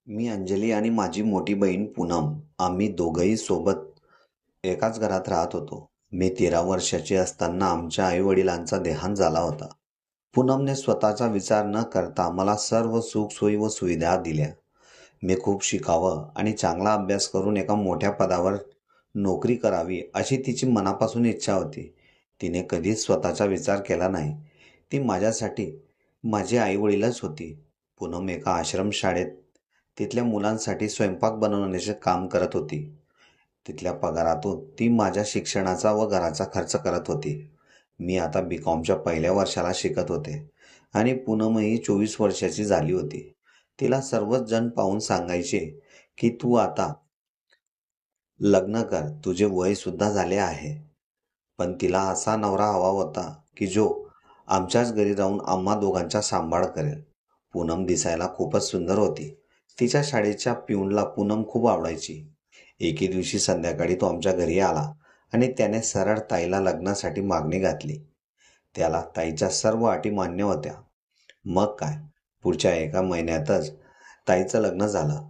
मी अंजली आणि माझी मोठी बहीण पूनम आम्ही दोघंही सोबत एकाच घरात राहत होतो. मी 13 वर्षाची असताना आमच्या आईवडिलांचा देहांत झाला होता. पूनमने स्वतःचा विचार न करता मला सर्व सुखसोयी व सुविधा दिल्या. मी खूप शिकावं आणि चांगला अभ्यास करून एका मोठ्या पदावर नोकरी करावी अशी तिची मनापासून इच्छा होती. तिने कधीच स्वतःचा विचार केला नाही. ती माझ्यासाठी माझी आईवडीलच होती. पूनम एका आश्रमशाळेत तिथल्या मुलांसाठी स्वयंपाक बनवण्याचे काम करत होती. तिथल्या पगारातून ती माझ्या शिक्षणाचा व घराचा खर्च करत होती. मी आता BComच्या पहिल्या वर्षाला शिकत होते आणि पूनमही 24 वर्षाची झाली होती. तिला सर्वच जण पाहून सांगायचे की तू आता लग्न कर, तुझे वय सुद्धा झाले आहे. पण तिला असा नवरा हवा होता की जो आमच्याच घरी राहून आम्हा दोघांचा सांभाळ करेल. पूनम दिसायला खूपच सुंदर होती. तिच्या शाळेच्या पिऊनला पूनम खूप आवडायची. एके दिवशी संध्याकाळी तो आमच्या घरी आला आणि त्याने सरळ ताईला लग्नासाठी मागणी घातली. त्याला ताईच्या सर्व अटी मान्य होत्या. मग काय, पुढच्या एका महिन्यातच ताईचं लग्न झालं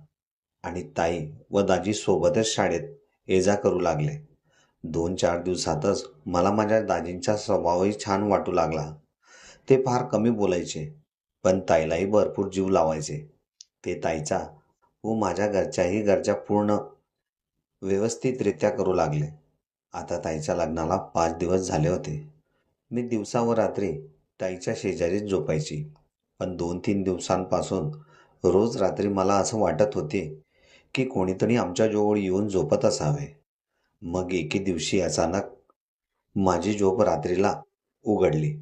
आणि ताई व दाजी सोबतच शाळेत ये जा करू लागले. 2-4 दिवसातच मला माझ्या दाजींचा स्वभावही छान वाटू लागला. ते फार कमी बोलायचे, पण ताईलाही भरपूर जीव लावायचे. ते ताईचा व माझ्या घरच्याही गरजा पूर्ण व्यवस्थितरित्या करू लागले. आता ताईच्या लग्नाला 5 दिवस झाले होते. मी दिवसा व रात्री ताईच्या शेजारीच झोपायची. पण 2-3 दिवसांपासून रोज रात्री मला असं वाटत होते की कोणीतरी आमच्याजवळ येऊन झोपत असावे. मग एके दिवशी अचानक माझी झोप रात्रीला उघडली.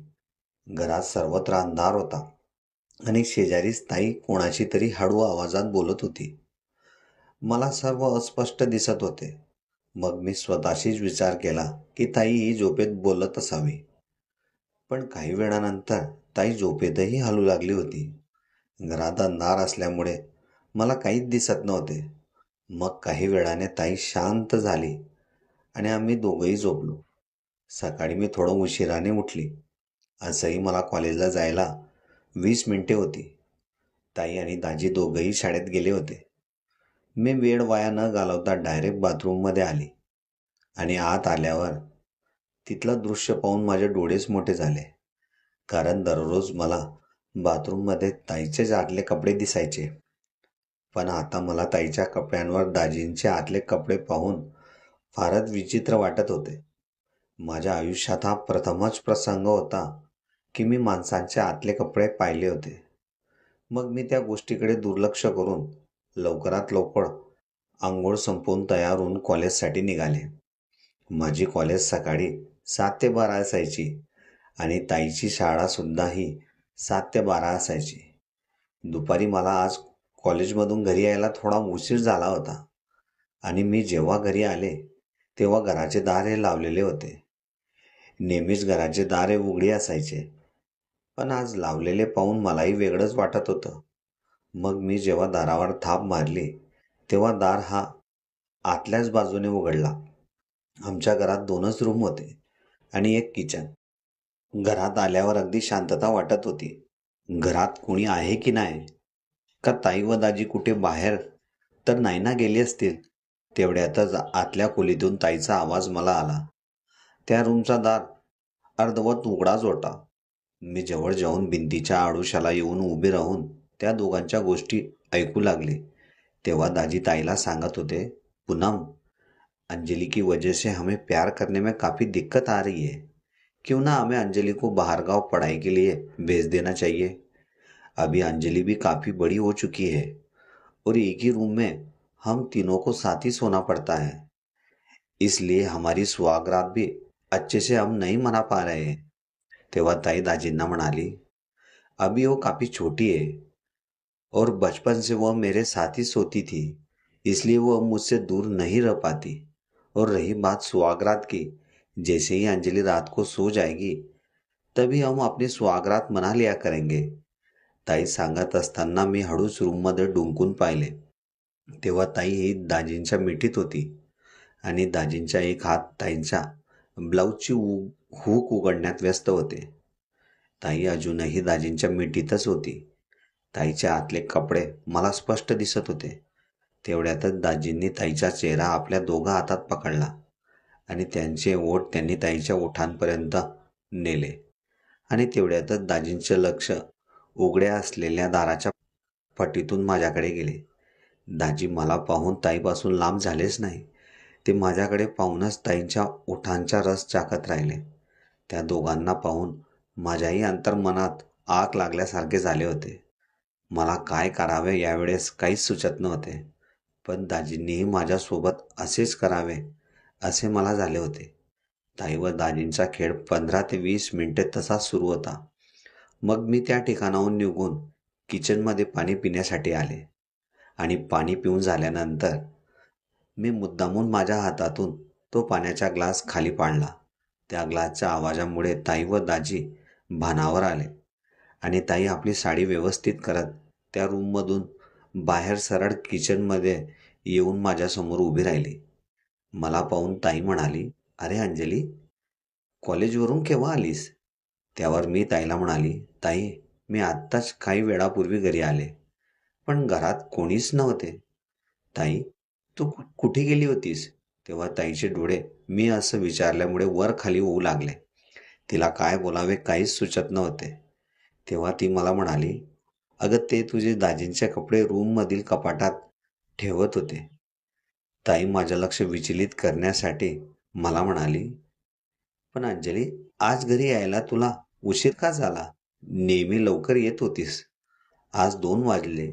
घरात सर्वत्र अंधार होता आणि शेजारीच ताई कोणाशी तरी हळू आवाजात बोलत होती. मला सर्व अस्पष्ट दिसत होते. मग मी स्वतःशीच विचार केला की ताई ही झोपेत बोलत असावी. पण काही वेळानंतर ताई झोपेतही हलू लागली होती. घरात अंधार असल्यामुळे मला काहीच दिसत नव्हते. मग काही वेळाने ताई शांत झाली आणि आम्ही दोघंही झोपलो. सकाळी मी थोडं उशिराने उठली. असंही मला कॉलेजला जायला 20 मिनिटे होती. ताई आणि दाजी दोघंही शाळेत गेले होते. मी वेळ वाया न घालवता डायरेक्ट बाथरूममध्ये आली आणि आत आल्यावर तिथलं दृश्य पाहून माझे डोळेच मोठे झाले. कारण दररोज मला बाथरूममध्ये ताईचेच आतले कपडे दिसायचे. पण आता मला ताईच्या कपड्यांवर दाजींचे आतले कपडे पाहून फारच विचित्र वाटत होते. माझ्या आयुष्यात हा प्रथमच प्रसंग होता की मी माणसांचे आतले कपडे पाहिले होते. मग मी त्या गोष्टीकडे दुर्लक्ष करून लवकरात लवकर आंघोळ संपवून तयार होऊन कॉलेजसाठी निघाले. माझी कॉलेज सकाळी 7 ते 12 असायची आणि ताईची शाळासुद्धाही 7 ते 12 असायची. दुपारी मला आज कॉलेजमधून घरी यायला थोडा उशीर झाला होता आणि मी जेव्हा घरी आले तेव्हा घराचे दार हे लावलेले होते. नेहमीच घराचे दार हे उघडे असायचे, पण आज लावलेले पाहून मलाही वेगळंच वाटत होतं. मग मी जेव्हा दारावर थाप मारली तेव्हा दार हा आतल्याच बाजूने उघडला. आमच्या घरात 2च रूम होते आणि एक किचन. घरात आल्यावर अगदी शांतता वाटत होती. घरात कोणी आहे की नाही, का ताई व दाजी कुठे बाहेर तर नाही ना गेली असतील. तेवढ्यातच आतल्या खोलीतून ताईचा आवाज मला आला. त्या रूमचा दार अर्धवट उघडाच होता. मी जवळ जाऊन भिंतीच्या आडोशाला येऊन उभे राहून त्या दोघांच्या गोष्टी ऐकू लागले. तेव्हा दाजी ताईला सांगत होते, पूनम, अंजलि की वजह से हमें प्यार करने में काफ़ी दिक्कत आ रही है. क्यों ना हमें अंजलि को बाहर गांव पढ़ाई के लिए भेज देना चाहिए. अभी अंजलि भी काफ़ी बड़ी हो चुकी है और एक ही रूम में हम तीनों को साथ ही सोना पड़ता है. इसलिए हमारी सुहागरात भी अच्छे से हम नहीं मना पा रहे हैं. तेव्हा ताई दाजींना म्हणाली, अभी वो काफ़ी छोटी है और बचपन से वह मेरे साथ ही सोती थी, इसलिए वो मुझसे दूर नहीं रह पाती. और रही बात सुहागरात की, जैसे ही अंजलि रात को सो जाएगी तभी हम अपनी सुहागरात मना लिया करेंगे. ताई सांगत असताना मी हळूच रूममध्ये डुंकून पाहिले. तेव्हा ताई ही दाजींच्या मिठीत होती आणि दाजींचा एक हात ताईंच्या ब्लाऊजची हुक उघडण्यात व्यस्त होते. ताई अजूनही दाजींच्या मिठीतच होती. ताईचे आतले कपडे मला स्पष्ट दिसत होते. तेवढ्यातच दाजींनी ताईचा चेहरा आपल्या दोघा हातात पकडला आणि त्यांचे ओठ त्यांनी ताईच्या ओठांपर्यंत नेले. आणि तेवढ्यातच दाजींचे लक्ष उघड्या असलेल्या दाराच्या फटीतून माझ्याकडे गेले. दाजी मला पाहून ताईपासून लांब झालेच नाही. ते माझ्याकडे पाहूनच ताईंच्या ओठांचा रस चाखत राहिले. त्या दोघांना पाहून माझ्याही अंतर्मनात आग लागल्यासारखे झाले होते. मला काय करावे यावेळेस काहीच सुचत नव्हते. पण दाजींनीही माझ्यासोबत असेच करावे असे मला झाले होते. ताई व दाजींचा खेळ 15 ते 20 मिनिटे तसाच सुरू होता. मग मी त्या ठिकाणाहून निघून किचनमध्ये पाणी पिण्यासाठी आले आणि पाणी पिऊन झाल्यानंतर मी मुद्दामून माझ्या हातातून तो पाण्याचा ग्लास खाली पाडला. त्या ग्लासच्या आवाजामुळे ताई व दाजी भानावर आले आणि ताई आपली साडी व्यवस्थित करत त्या रूममधून बाहेर सरळ किचनमध्ये येऊन माझ्यासमोर उभी राहिली. मला पाहून ताई म्हणाली, "अरे अंजली, कॉलेजवरून केव्हा आलीस?" त्यावर मी ताईला म्हणाली, "ताई, मी आत्ताच काही वेळापूर्वी घरी आले, पण घरात कोणीच नव्हते." "ताई, तू कुठे गेली होतीस?" तेव्हा ताईचे डोळे मी असं विचारल्यामुळे वर खाली होऊ लागले. तिला काय बोलावे काहीच सुचत नव्हते. तेव्हा ती मला म्हणाली, "अगं, ते तुझे दाजींचे कपडे रूममधील कपाटात ठेवत होते." ताई माझं लक्ष विचलित करण्यासाठी मला म्हणाली, "पण अंजली, आज घरी यायला तुला उशीर का झाला? नेहमी लवकर येत होतीस. आज 2 वाजले."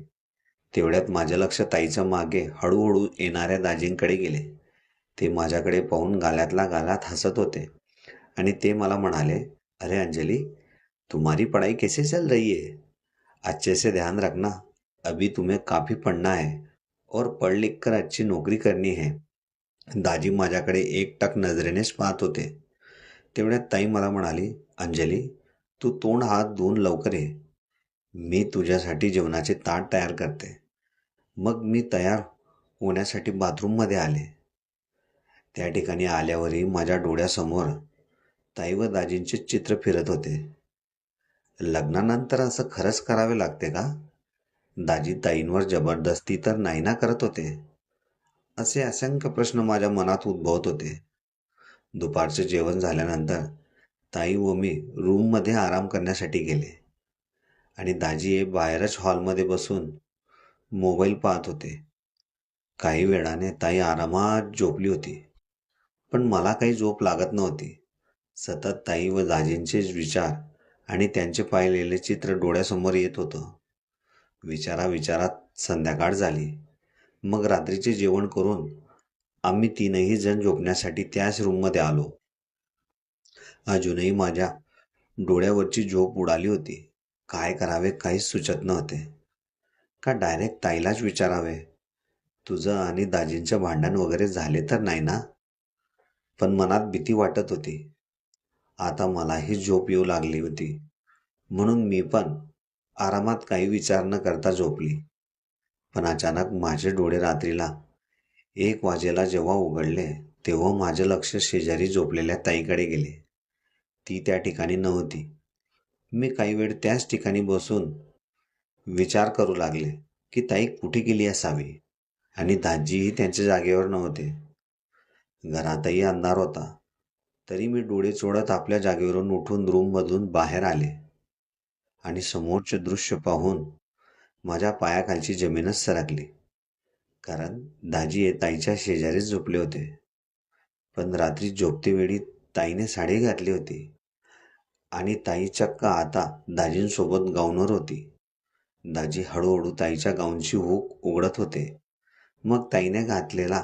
तेवढ्यात माझं लक्ष ताईच्या मागे हळूहळू येणाऱ्या दाजींकडे गेले. ते माझ्याकडे पाहून गालातल्या गालात हसत होते आणि ते मला म्हणाले, "अरे अंजली, तुम्हारी पढ़ाई कैसे चल रही है? अच्छे से ध्यान रखना. अभी तुम्हें काफ़ी पढ़ना है और पढ़ लिख कर अच्छी नोकरी करनी है." दाजी माझ्याकडे एकटक नजरेनेच पाहत होते. तेवढ्यात ताई मला म्हणाली, "अंजली, तू तोंड हात धुवून लवकर ये. मी तुझ्यासाठी जेवणाचे ताट तयार करते." मग मी तयार होण्यासाठी बाथरूममध्ये आले. त्या ठिकाणी आल्यावरही माझ्या डोळ्यासमोर ताई व दाजींचे चित्र फिरत होते. लग्नानंतर असं खरंच करावे लागते का? दाजी ताईंवर जबरदस्ती तर नाही ना करत होते? असे असंख्य प्रश्न माझ्या मनात उद्भवत होते. दुपारचे जेवण झाल्यानंतर ताई व मी रूममध्ये आराम करण्यासाठी गेले आणि दाजी हे बाहेरच हॉलमध्ये बसून मोबाईल पाहत होते. काही वेळाने ताई आरामात झोपली होती, पण मला काही झोप लागत नव्हती. सतत ताई व दाजींचेच विचार आणि त्यांचे पाहिलेले चित्र डोळ्यासमोर येत होतं. विचारात संध्याकाळ झाली. मग रात्रीचे जेवण करून आम्ही तीनही जण झोपण्यासाठी त्याच रूममध्ये आलो. अजूनही माझ्या डोळ्यावरची झोप उडाली होती. काय करावे काहीच सुचत नव्हते. का डायरेक्ट ताईलाच विचारावे, "तुझं आणि दाजींचं भांडण वगैरे झाले तर नाही ना?" पण मनात भीती वाटत होती. आता मलाही झोप येऊ लागली होती, म्हणून मी पण आरामात काही विचार न करता झोपली. पण अचानक माझे डोळे रात्रीला 1 वाजेला जेव्हा उघडले, तेव्हा माझे लक्ष शेजारी झोपलेल्या ताईकडे गेले. ती त्या ठिकाणी नव्हती. मी काही वेळ त्याच ठिकाणी बसून विचार करू लागले की ताई कुठे गेली असावी आणि दाजीही त्यांच्या जागेवर नव्हते. घरातही अंधार होता. तरी मी डोळे चोळत आपल्या जागेवरून उठून रूममधून बाहेर आले आणि समोरचे दृश्य पाहून माझ्या पायाखालची जमीनच सरकली. कारण दाजी हे ताईच्या शेजारीच झोपले होते. पण रात्री झोपतेवेळी ताईने साडी घातली होती आणि ताई चक्क आता दाजींसोबत गाऊनवर होती. दाजी हळूहळू ताईच्या गाऊनची हुक उघडत होते. मग ताईने घातलेला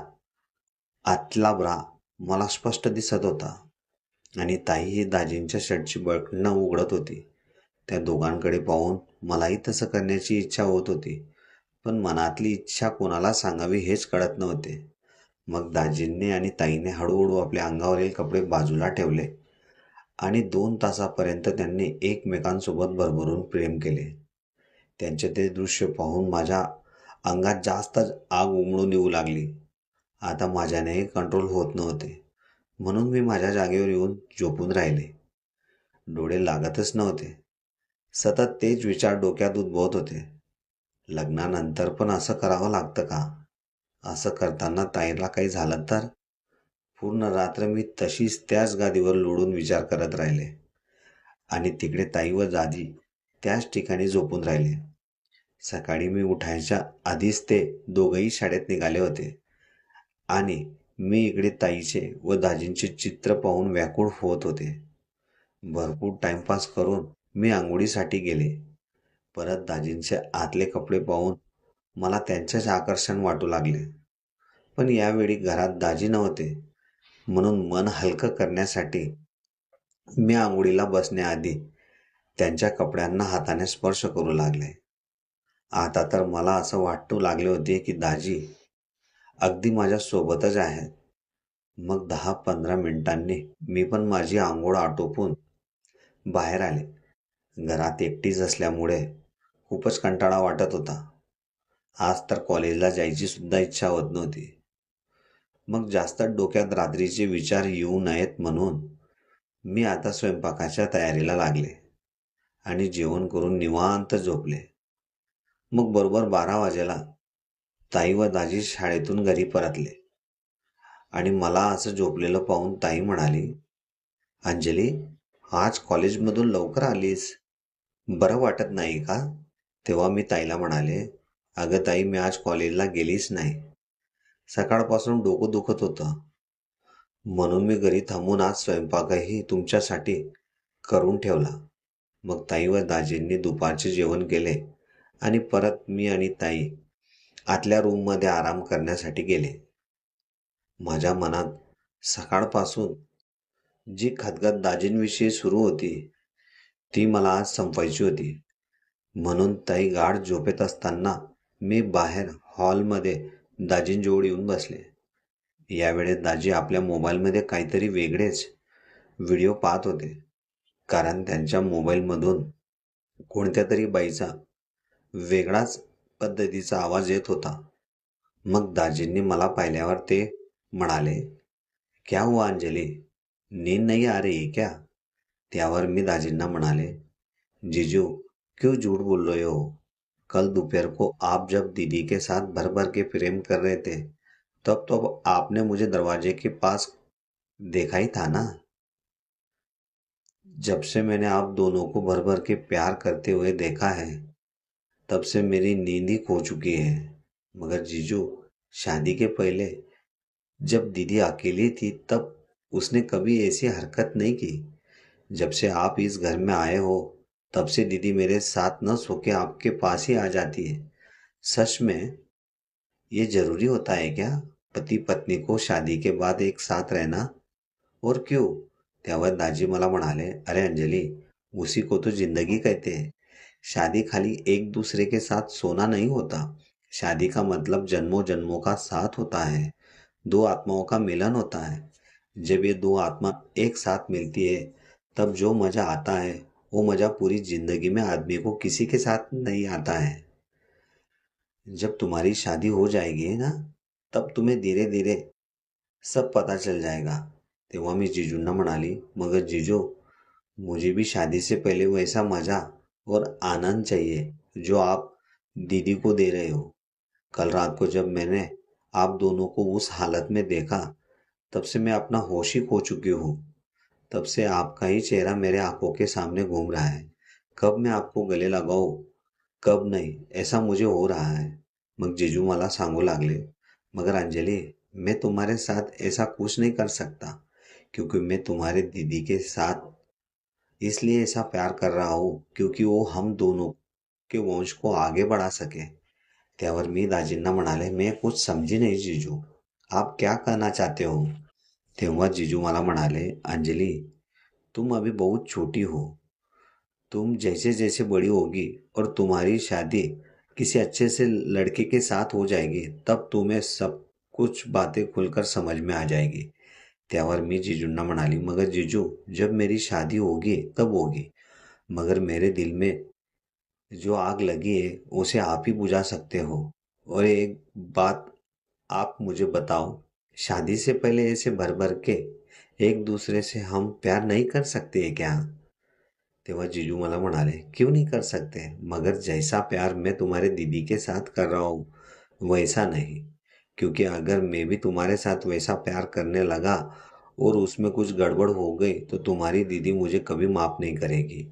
आतला ब्रा मला स्पष्ट दिसत होता आणि ताई ही दाजींच्या शर्टची बटणं उघडत होती. त्या दोघांकडे पाहून मलाही तसं करण्याची इच्छा होत होती, पण मनातली इच्छा कोणाला सांगावी हेच कळत नव्हते. मग दाजींनी आणि ताईने हळूहळू आपल्या अंगावरील कपडे बाजूला ठेवले आणि 2 तासापर्यंत त्यांनी एकमेकांसोबत भरभरून प्रेम केले. त्यांचे ते दृश्य पाहून माझ्या अंगात जास्तच आग उमळून येऊ लागली. आता माझ्यानेही कंट्रोल होत नव्हते, म्हणून मी माझ्या जागेवर येऊन झोपून राहिले. डोळे लागतच नव्हते. सतत तेच विचार डोक्यात उद्भवत होते. लग्नानंतर पण असं करावं लागतं का? असं करताना ताईला काही झालं तर? पूर्ण रात्र मी तशीच त्याच गादीवर लोळून विचार करत राहिले. आणि तिकडे ताई व दाजी त्याच ठिकाणी झोपून राहिले. सकाळी मी उठायच्या आधीच ते दोघंही शाळेत निघाले होते आणि मी इकडे ताईचे व दाजींचे चित्र पाहून व्याकुळ होत होते. भरपूर टाइमपास करून मी आंघोळीसाठी गेले. परत दाजींचे आतले कपडे पाहून मला त्यांचेच आकर्षण वाटू लागले. पण यावेळी घरात दाजी नव्हते, म्हणून मन हलकं करण्यासाठी मी आंघोळीला बसण्याआधी त्यांच्या कपड्यांना हाताने स्पर्श करू लागले. आता तर मला असं वाटू लागले होते की दाजी अगदी माझ्या सोबतच आहेत. मग 10-15 मिनिटांनी मी पण माझी आंघोळ आटोपून बाहेर आले. घरात एकटीच असल्यामुळे खूपच कंटाळा वाटत होता. आज तर कॉलेजला जायची सुद्धा इच्छा होत नव्हती. मग जास्त डोक्यात रात्रीचे विचार येऊ नयेत म्हणून मी आता स्वयंपाकाच्या तयारीला लागले आणि जेवण करून निवांत झोपले. मग बरोबर 12 वाजेला ताई व दाजी शाळेतून घरी परतले आणि मला असं झोपलेलं पाहून ताई म्हणाली, अंजली, आज कॉलेजमधून लवकर आलीस, बरं वाटत नाही का? तेव्हा मी ताईला म्हणाले, अगं ताई, मी आज कॉलेजला गेलीच नाही. सकाळपासून डोकं दुखत होतं, म्हणून मी घरी थांबून आज स्वयंपाकही तुमच्यासाठी करून ठेवला. मग ताई व दाजींनी दुपारचे जेवण केले आणि परत मी आणि ताई आतल्या रूममध्ये आराम करण्यासाठी गेले. माझ्या मनात सकाळपासून जी खदखद दाजींविषयी सुरू होती ती मला आज संपवायची होती. म्हणून ताई गाढ झोपेत असताना मी बाहेर हॉलमध्ये दाजींजवळ येऊन बसले. यावेळेस दाजी आपल्या मोबाईलमध्ये काहीतरी वेगळेच व्हिडिओ पाहत होते, कारण त्यांच्या मोबाईलमधून कोणत्या तरी बाईचा वेगळाच पद्धतीचा आवाज येत होता. मग दाजींनी मला पाहिल्यावर ते म्हणाले, क्या हुआ अंजली, नींद नहीं आ रही क्या? त्यावर मी दाजींना म्हणाले, जीजू, क्यों झूठ बोल रहे हो? कल दोपहर को आप जब दीदी के साथ भर भर के प्रेम कर रहे थे, तब तो आपने मुझे दरवाजे के पास देखा ही था ना? जब से मैंने आप दोनों को भर भर के प्यार करते हुए देखा है, तब से मेरी नींद ही खो चुकी है. मगर जीजू, शादी के पहले जब दीदी अकेली थी तब उसने कभी ऐसी हरकत नहीं की. जब से आप इस घर में आए हो, तब से दीदी मेरे साथ न सो के आपके पास ही आ जाती है. सच में ये जरूरी होता है क्या, पति पत्नी को शादी के बाद एक साथ रहना? और क्यों? त्यावर दाजी मला म्हणाले, अरे अंजलि, उसी को तो जिंदगी कहते हैं. शादी खाली एक दूसरे के साथ सोना नहीं होता. शादी का मतलब जन्मों जन्मों का साथ होता है, दो आत्माओं का मिलन होता है. जब ये दो आत्मा एक साथ मिलती है तब जो मजा आता है वो मजा पूरी जिंदगी में आदमी को किसी के साथ नहीं आता है. जब तुम्हारी शादी हो जाएगी ना, तब तुम्हें धीरे धीरे सब पता चल जाएगा. तेव्हा मी जीजूंना म्हणाली, मगर जीजू, मुझे भी शादी से पहले वैसा मजा और आनंद चाहिए जो आप दीदी को दे रहे हो. कल रात को जब मैंने आप दोनों को उस हालत में देखा, तब से मैं अपना होश ही खो चुकी हूँ. तब से आपका ही चेहरा मेरे आंखों के सामने घूम रहा है. कब मैं आपको गले लगाऊं, कब नहीं, ऐसा मुझे हो रहा है. मग जीजू मला सांगू लागले, मगर अंजलि, मैं तुम्हारे साथ ऐसा कुछ नहीं कर सकता, क्योंकि मैं तुम्हारे दीदी के साथ इसलिए ऐसा प्यार कर रहा हूँ क्योंकि वो हम दोनों के वंश को आगे बढ़ा सके. त्यावर मी दाजींना म्हणाले, मैं कुछ समझी नहीं जीजू, आप क्या कहना चाहते हो? तेव्हा जीजू मला म्हणाले, अंजलि, तुम अभी बहुत छोटी हो. तुम जैसे जैसे बड़ी होगी और तुम्हारी शादी किसी अच्छे से लड़के के साथ हो जाएगी, तब तुम्हें सब कुछ बातें खुलकर समझ में आ जाएगी. त्यावर मी जीजूंना म्हणाली, मगर जीजू, जब मेरी शादी होगी तब होगी, मगर मेरे दिल में जो आग लगी है उसे आप ही बुझा सकते हो. और एक बात आप मुझे बताओ, शादी से पहले ऐसे भर भर के एक दूसरे से हम प्यार नहीं कर सकते हैं क्या? तेव्हा जीजू मला म्हणाले, क्यों नहीं कर सकते, मगर जैसा प्यार मैं तुम्हारे दीदी के साथ कर रहा हूँ वैसा नहीं। क्योंकि अगर मैं भी तुम्हारे साथ वैसा प्यार करने लगा और उसमें कुछ गड़बड़ हो गई तो तुम्हारी दीदी मुझे कभी माफ़ नहीं करेगी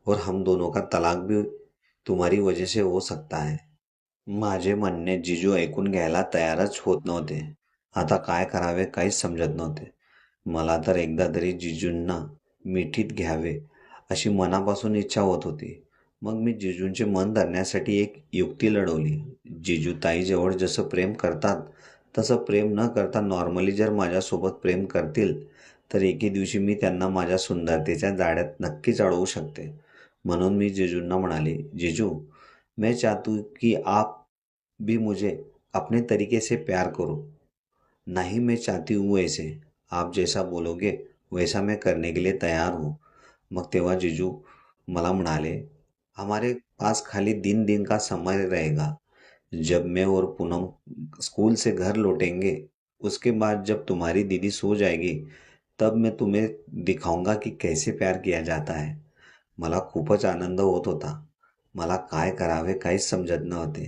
और हम दोनों का तलाक भी तुम्हारी वजह से हो सकता है। माझे म्हणणे जिजू ऐकून घ्यायला तयारच होत नव्हते. आता काय करावे काहीच समजत नव्हते. मला तर एकदा तरी जिजूंना मिठीत घ्यावे अशी मनापासून इच्छा होत होती. मग मी जिजूंचे मन धरण्यासाठी एक युक्ती लढवली. जिजू ताईजवळ जसं प्रेम करतात तसं प्रेम न करता नॉर्मली जर माझ्यासोबत प्रेम करतील तर एके दिवशी मी त्यांना माझ्या सुंदरतेच्या जाळ्यात नक्कीच अडवू शकते. म्हणून मी जिजूंना म्हणाले, जिजू, मैं चाहती हूँ कि आप भी मुझे अपने तरीके से प्यार करो। नहीं मैं चाहती हूँ वैसे, आप जैसा बोलोगे वैसा मैं करने के लिए तैयार हूँ। मग तेव्हा जीजू मला म्हणाले, हमारे पास खाली 3 दिन का समय रहेगा। जब मैं और पूनम स्कूल से घर लौटेंगे, उसके बाद जब तुम्हारी दीदी सो जाएगी, तब मैं तुम्हें दिखाऊंगा की कैसे प्यार किया जाता है. मला खूपच आनंद होत होता. मला काय करावे काहीच समजत नव्हते.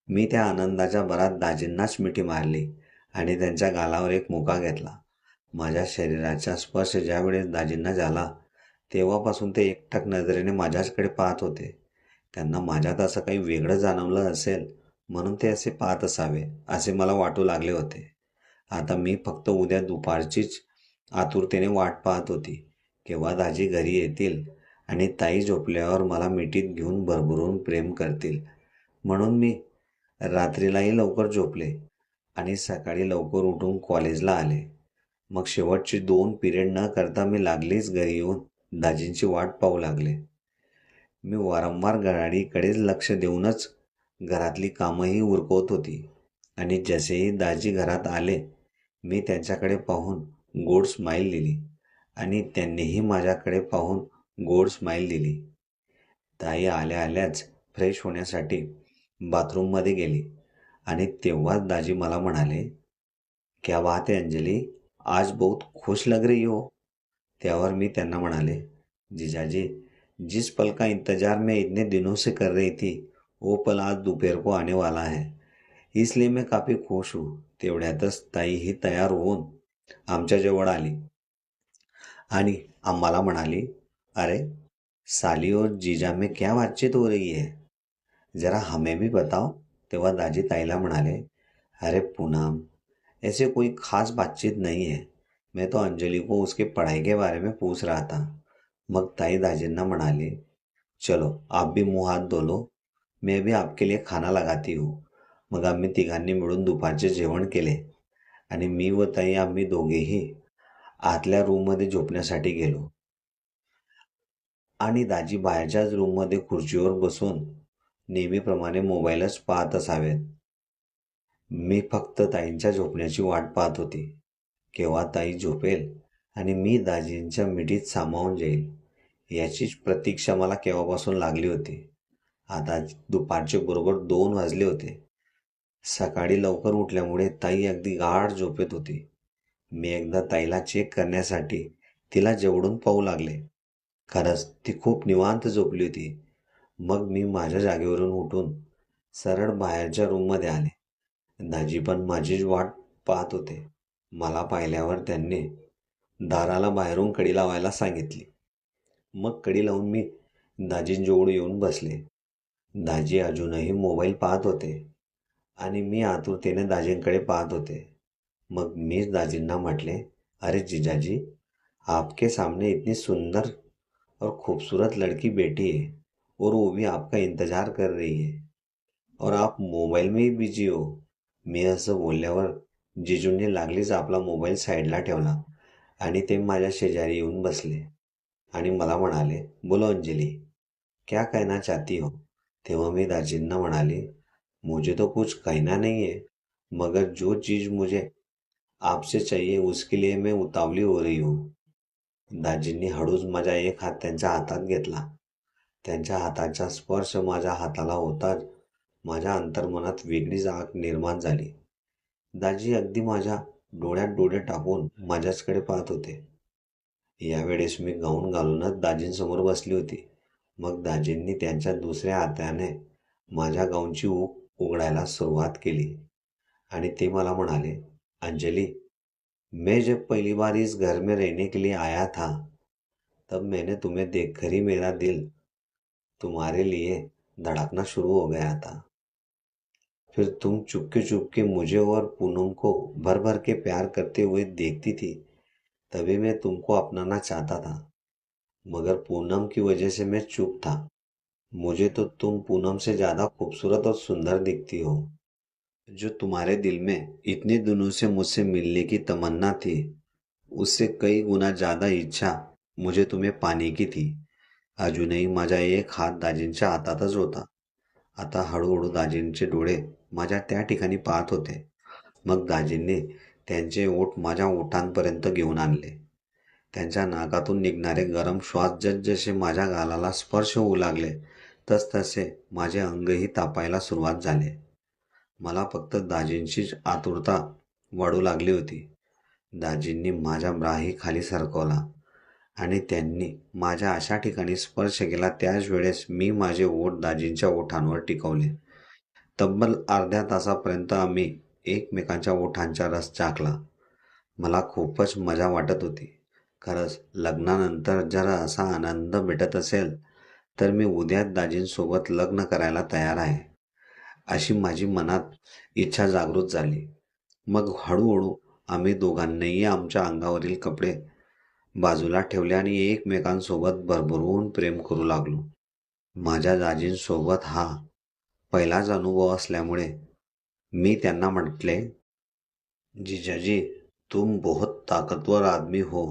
मी त्या आनंदाच्या भरात दाजींनाच मिठी मारली आणि त्यांच्या गालावर एक मुका घेतला. माझ्या शरीराचा स्पर्श ज्यावेळेस दाजींना झाला, तेव्हापासून ते एकटक नजरेने माझ्याचकडे पाहत होते. त्यांना माझ्यात असं काही वेगळं जाणवलं असेल म्हणून ते असे पाहत असावे, असे मला वाटू लागले होते. आता मी फक्त उद्या दुपारचीच आतुरतेने वाट पाहत होती. केव्हा दाजी घरी येतील आणि ताई झोपल्यावर मला मिठीत घेऊन भरभरून प्रेम करतील. म्हणून मी रात्रीलाही लवकर झोपले आणि सकाळी लवकर उठून कॉलेजला आले. मग शेवटचे 2 पिरियड न करता मी लागलीच घरी येऊन दाजींची वाट पाहू लागले. मी वारंवार गाडीकडेच लक्ष देऊनच घरातली कामंही उरकवत होती आणि जसेही दाजी घरात आले, मी त्यांच्याकडे पाहून गोड स्माईल दिली आणि त्यांनीही माझ्याकडे पाहून गोड स्माईल दिली. ताई आल्या आल्याच फ्रेश होण्यासाठी बाथरूममध्ये गेली आणि तेव्हाच दाजी मला म्हणाले, क्या बात है अंजली, आज बहुत खुश लग रही हो. त्यावर मी त्यांना म्हणाले, जीजाजी, जिस पल का इंतजार मैं इतने दिनों से कर रही थी वो पल आज दोपहर को आने वाला है, इसलिए मैं काफी खुश हूँ. तेवढ्यातच ताई ही तयार होऊन आमच्या जवळ आली आणि आम्हाला म्हणाली, अरे साली और जीजा में क्या बातचीत हो रही है, जरा हमें भी बताओ. तेव्हा दाजी ताईला म्हणाले, अरे पूनम, ऐसे कोई खास बातचीत नहीं है, मैं तो अंजलि को उसके पढ़ाई के बारे में पूछ रहा था. मग ताई दाजींना म्हणाली, चलो आप भी मुंह हात धो लो, मैं भी आपके लिए खाना लगाती हूँ. मग आम्ही तिघांनी मिळून दुपारचे जेवण केले आणि मी व ताई आम्ही दोघेही आतल्या रूममध्ये झोपण्यासाठी गेलो आणि दाजी बाहेरच्याच रूममध्ये खुर्चीवर बसून नेहमीप्रमाणे मोबाईलच पाहत असावेत. मी फक्त ताईंच्या झोपण्याची वाट पाहत होती. केव्हा ताई झोपेल आणि मी दाजींच्या मिठीत सामावून जाईल याचीच प्रतीक्षा मला केव्हापासून लागली होती. आता दुपारचे बरोबर 2 वाजले होते. सकाळी लवकर उठल्यामुळे ताई अगदी गाढ झोपेत होती. मी एकदा ताईला चेक करण्यासाठी तिला जवळून पाहू लागले. खरंच ती खूप निवांत झोपली होती. मग मी माझ्या जागेवरून उठून सरळ बाहेरच्या रूममध्ये आले. दाजी पण माझीच वाट पाहत होते. मला पाहिल्यावर त्यांनी दाराला बाहेरून कडी लावायला सांगितली. मग कडी लावून मी दाजींजवळ येऊन बसले. दाजी अजूनही मोबाईल पाहत होते आणि मी आतुरतेने दाजींकडे पाहत होते. मग मीच दाजींना म्हटले, अरे जीजाजी, आपके सामने इतनी सुंदर और खूबसूरत लड़की बैठी है और वो भी आपका इंतजार कर रही है और आप मोबाईल में ही बिझी हो. मी असं बोलल्यावर जिजूंनी लागलीच आपला मोबाईल साईडला ठेवला आणि ते माझ्या शेजारी येऊन बसले आणि मला म्हणाले, बोलो अंजली, क्या कहना चाहती हो. तेव्हा मी दाजींना म्हणाले, मुझे तो कुछ कहना नहीं है, मगर जो चीज़ मुझे आपसे चाहिए उसके लिए मैं उतावली हो रही हूँ. दाजींनी हळूच माझा एक हात त्यांच्या हातात घेतला. त्यांच्या हाताचा स्पर्श माझ्या हाताला होताच माझ्या अंतर्मनात वेगळीच आग निर्माण झाली. दाजी अगदी माझ्या डोळ्यात डोळे टाकून माझ्याचकडे पाहत होते. यावेळेस मी गाऊन घालूनच दाजींसमोर बसली होती. मग दाजींनी त्यांच्या दुसऱ्या हाताने माझ्या गाऊनची उघडायला सुरुवात केली आणि ते मला म्हणाले, अंजली, मैं जब पहली बार इस घर में रहने के लिए आया था, तब मैंने तुम्हें देखकर ही मेरा दिल तुम्हारे लिए धड़कना शुरू हो गया था। फिर तुम चुपके चुपके मुझे और पूनम को भर भर के प्यार करते हुए देखती थी, तभी मैं तुमको अपनाना चाहता था, मगर पूनम की वजह से मैं चुप था। मुझे तो तुम पूनम से ज्यादा खूबसूरत और सुंदर दिखती हो। जो तुम्हारे दिल में इतने दिनों से मुझसे मिलने की तमन्ना थी, उससे कई गुना ज्यादा इच्छा मुझे तुम्हें पाने की थी। अजूनही माझा एक हात दाजींच्या हातातच होता. आता हळूहळू दाजींचे डोळे माझ्या त्या ठिकाणी पाहत होते. मग दाजींनी त्यांचे ओठ माझ्या ओठांपर्यंत घेऊन आणले. त्यांच्या नाकातून निघणारे गरम श्वास जसजसे माझ्या गालाला स्पर्श होऊ लागले, तसतसे माझे अंगही तापायला सुरुवात झाले. मला फक्त दाजींचीच आतुरता वाढू लागली होती. दाजींनी माझ्या ब्राही खाली सरकवला आणि त्यांनी माझ्या अशा ठिकाणी स्पर्श केला, त्याच वेळेस मी माझे ओठ दाजींच्या ओठांवर टिकवले. तब्बल अर्ध्या तासापर्यंत आम्ही एकमेकांच्या ओठांचा रस चाखला. मला खूपच मजा वाटत होती. खरंच लग्नानंतर जर असा आनंद भेटत असेल तर मी उद्याच दाजींसोबत लग्न करायला तयार आहे, अशी माझी मनात इच्छा जागृत झाली. मग हळूहळू आम्ही दोघांनीही आमच्या अंगावरील कपडे बाजूला ठेवले आणि एकमेकांसोबत भरभरून प्रेम करू लागलो. माझ्या दाजींसोबत हा पहिलाच अनुभव असल्यामुळे मी त्यांना म्हटले, जीजाजी, तुम बहुत ताकतवर आदमी हो,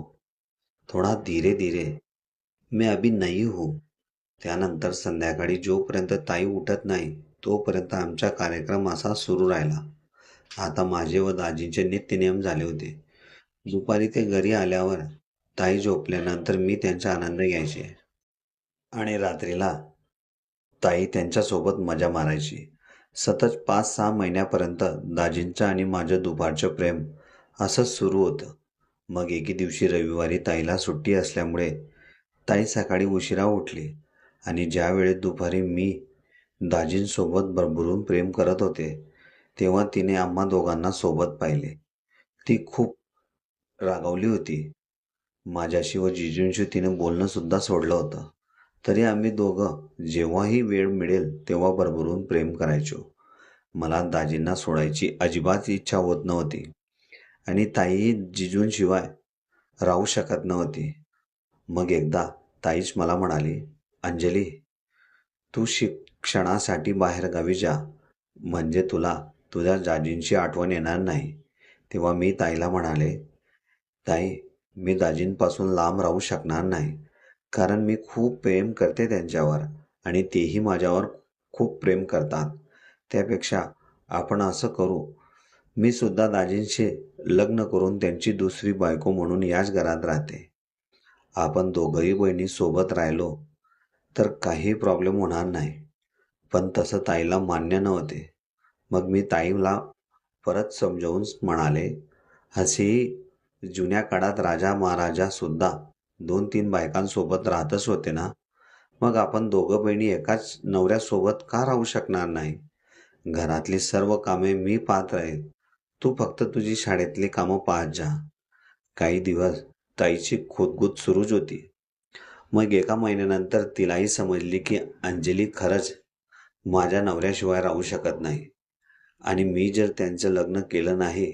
थोडा धीरे धीरे, मैं अभी नहीं हूँ. त्यानंतर संध्याकाळी जोपर्यंत ताई उठत नाही तोपर्यंत आमचा कार्यक्रम असा सुरू राहिला. आता माझे व दाजींचे नित्यनियम झाले होते. दुपारी ते घरी आल्यावर ताई झोपल्यानंतर मी त्यांचा आनंद घ्यायचे आणि रात्रीला ताई त्यांच्यासोबत मजा मारायची. सतत 5-6 महिन्यापर्यंत दाजींचं आणि माझं दुपारचं प्रेम असंच सुरू होतं. मग एके दिवशी रविवारी ताईला सुट्टी असल्यामुळे ताई सकाळी उशिरा उठली आणि ज्यावेळेस दुपारी मी दाजींसोबत भरभरून प्रेम करत होते, तेव्हा तिने आम्हा दोघांना सोबत पाहिले. ती खूप रागावली होती. माझ्याशी व जिजूंशी तिने बोलणं सुद्धा सोडलं होतं. तरी आम्ही दोघं जेव्हाही वेळ मिळेल तेव्हा भरभरून प्रेम करायचो. मला दाजींना सोडायची अजिबात इच्छा होत नव्हती आणि ताईही जिजूंशिवाय राहू शकत नव्हती. मग एकदा ताईच मला म्हणाली, अंजली, तू शिक्षणासाठी बाहेरगावी जा, म्हणजे तुला तुझ्या दाजींची आठवण येणार नाही. तेव्हा मी ताईला म्हणाले, ताई, मी दाजींपासून लांब राहू शकणार नाही, कारण मी खूप प्रेम करते त्यांच्यावर आणि तेही माझ्यावर खूप प्रेम करतात. त्यापेक्षा आपण असं करू, मी सुद्धा दाजींशी लग्न करून त्यांची दुसरी बायको म्हणून याच घरात राहते. आपण दोघंही बहिणी सोबत राहिलो तर काही प्रॉब्लेम होणार नाही. पण तसं ताईला मान्य नव्हते. मग मी ताईला परत समजावून म्हणाले, असेही जुन्या काळात राजा महाराजा सुद्धा 2-3 बायकांसोबत राहतच होते ना. मग आपण दोघं बहिणी एकाच नवऱ्यासोबत का राहू शकणार नाही? घरातली सर्व कामे मी पाहत राहील, तू फक्त तुझी शाळेतली कामं पाहत जा. काही दिवस ताईची खुदगुद सुरूच होती. मग एका महिन्यानंतर तिलाही समजली की अंजली खरंच माझ्या नवऱ्याशिवाय राहू शकत नाही आणि मी जर त्यांचं लग्न केलं नाही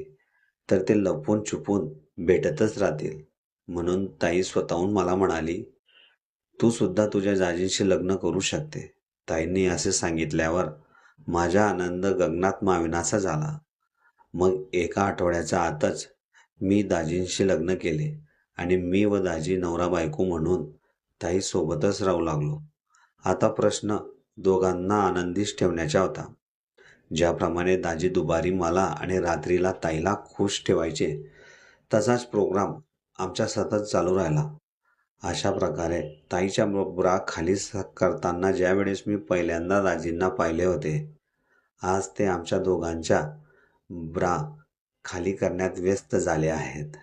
तर ते लपून छुपून भेटतच राहतील. म्हणून ताई स्वतःहून मला म्हणाली, तू सुद्धा तुझ्या दाजींशी लग्न करू शकते. ताईंनी असे सांगितल्यावर माझा आनंद गगनात मावेनासा झाला. मग एका आठवड्याच्या आतच मी दाजींशी लग्न केले आणि मी व दाजी नवरा बायको म्हणून ताई सोबतच राहू लागलो. आता प्रश्न दोघांना आनंदीच ठेवण्याचा होता. ज्याप्रमाणे दाजी दुपारी मला आणि रात्रीला ताईला खुश ठेवायचे, तसाच प्रोग्राम आमच्या सतत चालू राहिला. अशा प्रकारे ताईच्या ब्रा खाली करताना ज्यावेळेस मी पहिल्यांदा दाजींना पाहिले होते, आज ते आमच्या दोघांच्या ब्रा खाली करण्यात व्यस्त झाले आहेत.